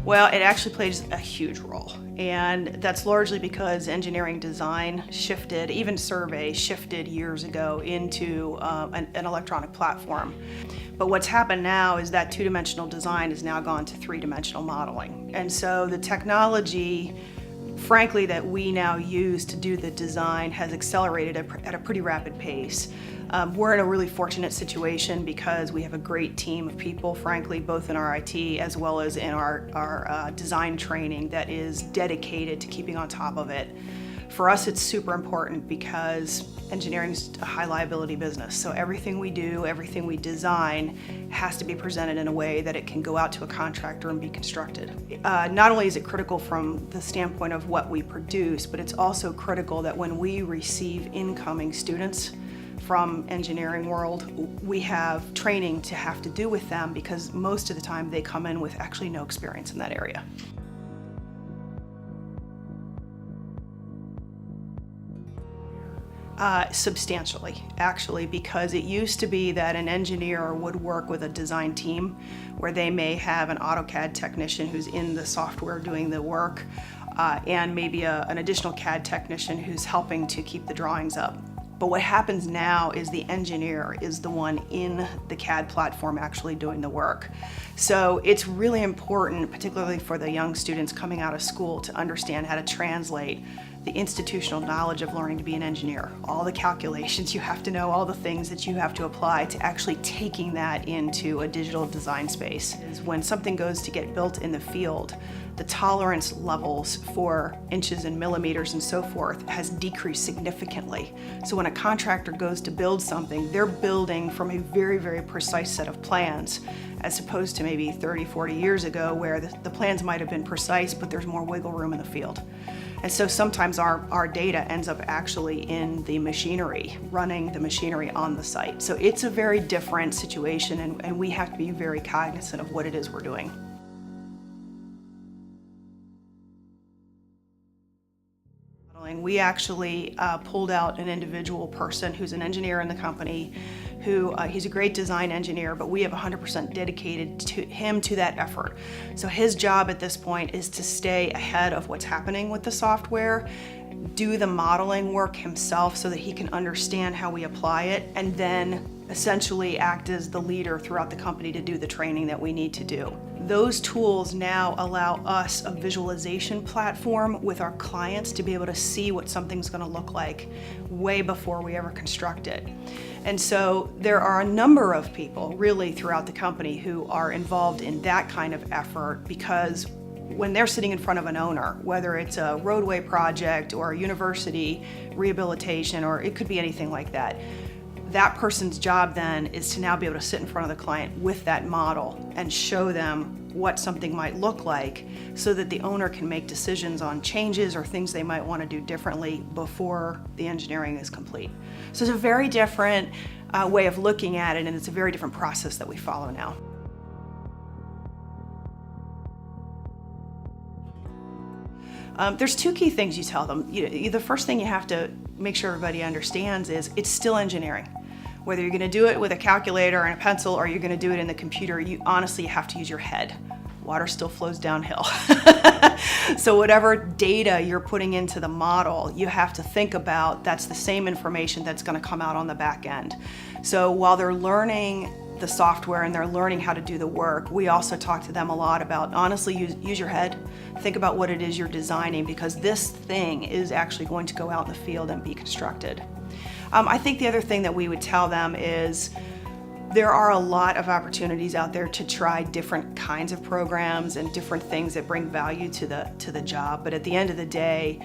Well, it actually plays a huge role, and that's largely because engineering design shifted, even survey shifted years ago into an electronic platform. But what's happened now is that two-dimensional design has now gone to three-dimensional modeling. And so the technology, frankly, that we now use to do the design has accelerated at a pretty rapid pace. We're in a really fortunate situation because we have a great team of people, frankly, both in our IT as well as in our design training that is dedicated to keeping on top of it. For us, it's super important because engineering is a high liability business. So everything we do, everything we design has to be presented in a way that it can go out to a contractor and be constructed. Not only is it critical from the standpoint of what we produce, but it's also critical that when we receive incoming students from engineering world, we have training to have to do with them because most of the time they come in with actually no experience in that area. Substantially, actually, because it used to be that an engineer would work with a design team where they may have an AutoCAD technician who's in the software doing the work and maybe an additional CAD technician who's helping to keep the drawings up. But what happens now is the engineer is the one in the CAD platform actually doing the work. So it's really important, particularly for the young students coming out of school, to understand how to translate the institutional knowledge of learning to be an engineer, all the calculations you have to know, all the things that you have to apply to actually taking that into a digital design space. When something goes to get built in the field, the tolerance levels for inches and millimeters and so forth has decreased significantly. So when a contractor goes to build something, they're building from a very, very precise set of plans, as opposed to maybe 30, 40 years ago where the plans might have been precise, but there's more wiggle room in the field. And so sometimes our data ends up actually in the machinery, running the machinery on the site. So it's a very different situation, and we have to be very cognizant of what it is we're doing. We actually pulled out an individual person who's an engineer in the company, who he's a great design engineer, but we have 100% dedicated to him to that effort. So his job at this point is to stay ahead of what's happening with the software, do the modeling work himself so that he can understand how we apply it, and then essentially act as the leader throughout the company to do the training that we need to do. Those tools now allow us a visualization platform with our clients to be able to see what something's going to look like way before we ever construct it. And so there are a number of people really throughout the company who are involved in that kind of effort, because when they're sitting in front of an owner, whether it's a roadway project or a university rehabilitation, or it could be anything like that, that person's job then is to now be able to sit in front of the client with that model and show them what something might look like so that the owner can make decisions on changes or things they might want to do differently before the engineering is complete. So it's a very different way of looking at it, and it's a very different process that we follow now. There's two key things you tell them. The first thing you have to make sure everybody understands is it's still engineering. Whether you're going to do it with a calculator and a pencil or you're going to do it in the computer, you honestly have to use your head. Water still flows downhill. So whatever data you're putting into the model, you have to think about that's the same information that's going to come out on the back end. So while they're learning the software and they're learning how to do the work, we also talk to them a lot about, honestly, use your head. Think about what it is you're designing, because this thing is actually going to go out in the field and be constructed. I think the other thing that we would tell them is there are a lot of opportunities out there to try different kinds of programs and different things that bring value to the job, but at the end of the day,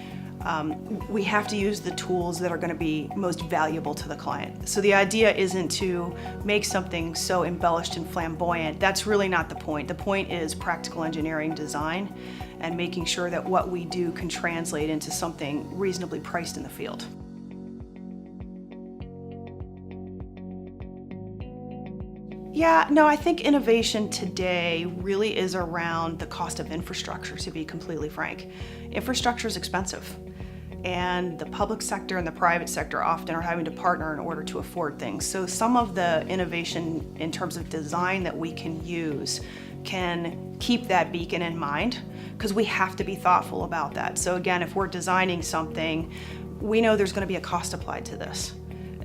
we have to use the tools that are going to be most valuable to the client. So the idea isn't to make something so embellished and flamboyant. That's really not the point. The point is practical engineering design and making sure that what we do can translate into something reasonably priced in the field. Yeah, no, I think innovation today really is around the cost of infrastructure, to be completely frank. Infrastructure is expensive, and the public sector and the private sector often are having to partner in order to afford things. So some of the innovation in terms of design that we can use can keep that beacon in mind, because we have to be thoughtful about that. So again, if we're designing something, we know there's going to be a cost applied to this.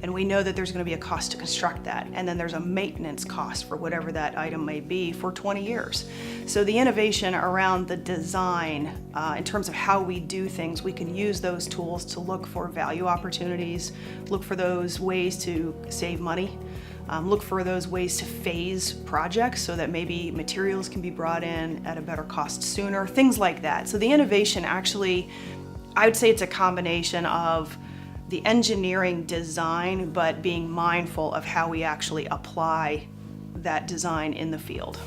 And we know that there's going to be a cost to construct that. And then there's a maintenance cost for whatever that item may be for 20 years. So the innovation around the design, in terms of how we do things, we can use those tools to look for value opportunities, look for those ways to save money, look for those ways to phase projects so that maybe materials can be brought in at a better cost sooner, things like that. So the innovation actually, I would say it's a combination of the engineering design, but being mindful of how we actually apply that design in the field.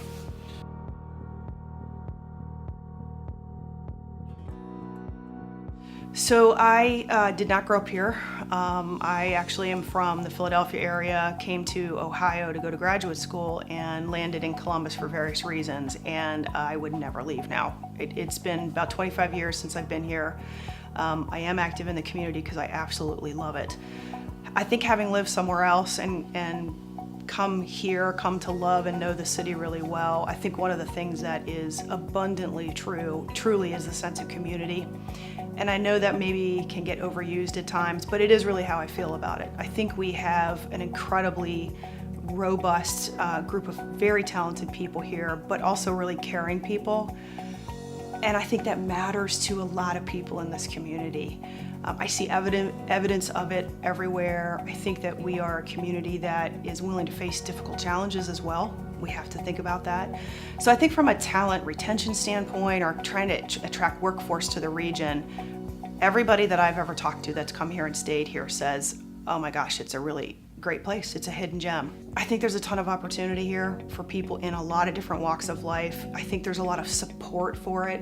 So I did not grow up here. I actually am from the Philadelphia area, came to Ohio to go to graduate school, and landed in Columbus for various reasons, and I would never leave now. It's been about 25 years since I've been here. I am active in the community because I absolutely love it. I think having lived somewhere else and come here, come to love and know the city really well, I think one of the things that is abundantly true, truly, is the sense of community. And I know that maybe can get overused at times, but it is really how I feel about it. I think we have an incredibly robust group of very talented people here, but also really caring people. And I think that matters to a lot of people in this community. I see evidence of it everywhere. I think that we are a community that is willing to face difficult challenges as well. We have to think about that. So I think from a talent retention standpoint, or trying to attract workforce to the region, everybody that I've ever talked to that's come here and stayed here says, oh my gosh, it's a really great place. It's a hidden gem. I think there's a ton of opportunity here for people in a lot of different walks of life. I think there's a lot of support for it.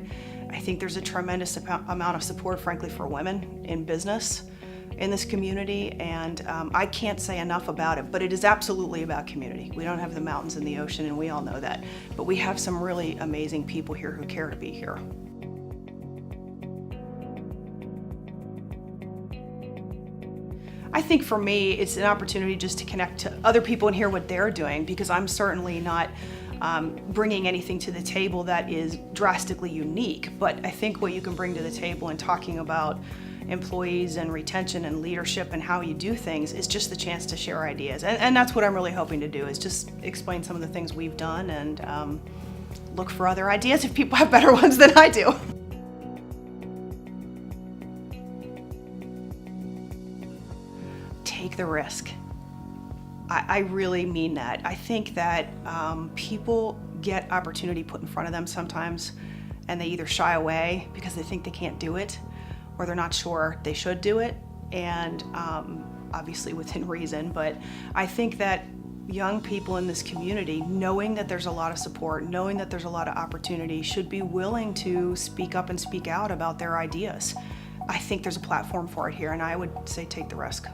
I think there's a tremendous amount of support, frankly, for women in business in this community, and I can't say enough about it, but it is absolutely about community. We don't have the mountains and the ocean, and we all know that, but we have some really amazing people here who care to be here. I think for me, it's an opportunity just to connect to other people and hear what they're doing, because I'm certainly not bringing anything to the table that is drastically unique, but I think what you can bring to the table in talking about employees and retention and leadership and how you do things is just the chance to share ideas. And that's what I'm really hoping to do, is just explain some of the things we've done and look for other ideas if people have better ones than I do. Take the risk. I really mean that. I think that people get opportunity put in front of them sometimes, and they either shy away because they think they can't do it, or they're not sure they should do it, and obviously within reason. But I think that young people in this community, knowing that there's a lot of support, knowing that there's a lot of opportunity, should be willing to speak up and speak out about their ideas. I think there's a platform for it here, and I would say take the risk.